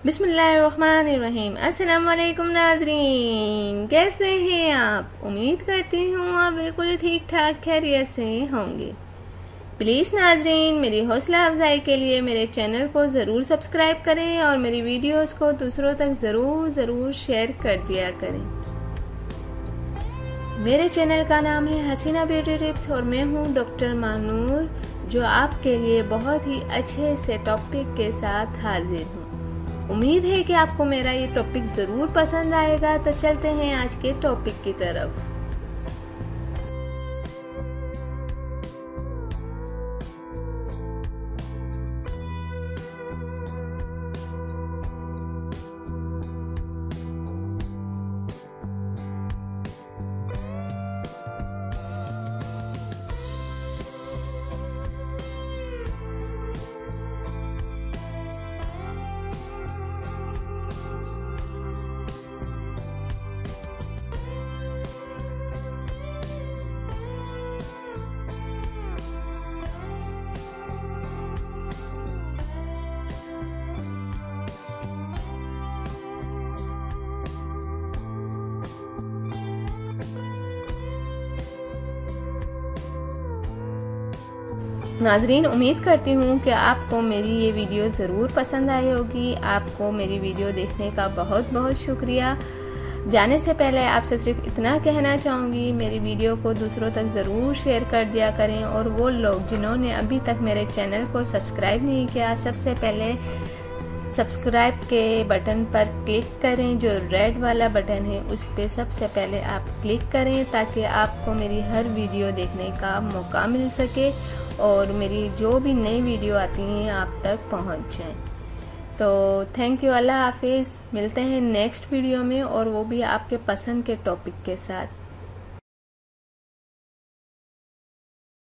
बिस्मिल्लाहिर्रहमानिर्रहीम। अस्सलाम वालेकुम नाज़रीन, कैसे हैं आप? उम्मीद करती हूँ आप बिल्कुल ठीक ठाक खैरियत से होंगे। प्लीज़ नाज़रीन, मेरी हौसला अफजाई के लिए मेरे चैनल को ज़रूर सब्सक्राइब करें और मेरी वीडियोस को दूसरों तक ज़रूर शेयर कर दिया करें। मेरे चैनल का नाम है हसीना ब्यूटी टिप्स और मैं हूँ डॉक्टर मानूर, जो आपके लिए बहुत ही अच्छे से टॉपिक के साथ हाजिर हूँ। उम्मीद है कि आपको मेरा ये टॉपिक ज़रूर पसंद आएगा। तो चलते हैं आज के टॉपिक की तरफ। नाजरीन, उम्मीद करती हूँ कि आपको मेरी ये वीडियो ज़रूर पसंद आई होगी। आपको मेरी वीडियो देखने का बहुत बहुत शुक्रिया। जाने से पहले आपसे सिर्फ इतना कहना चाहूँगी, मेरी वीडियो को दूसरों तक ज़रूर शेयर कर दिया करें। और वो लोग जिन्होंने अभी तक मेरे चैनल को सब्सक्राइब नहीं किया, सबसे पहले सब्सक्राइब के बटन पर क्लिक करें। जो रेड वाला बटन है उस पर सबसे पहले आप क्लिक करें, ताकि आपको मेरी हर वीडियो देखने का मौका मिल सके और मेरी जो भी नई वीडियो आती हैं आप तक पहुंच जाएं। तो थैंक यू, अल्लाह हाफिज़। मिलते हैं नेक्स्ट वीडियो में, और वो भी आपके पसंद के टॉपिक के साथ।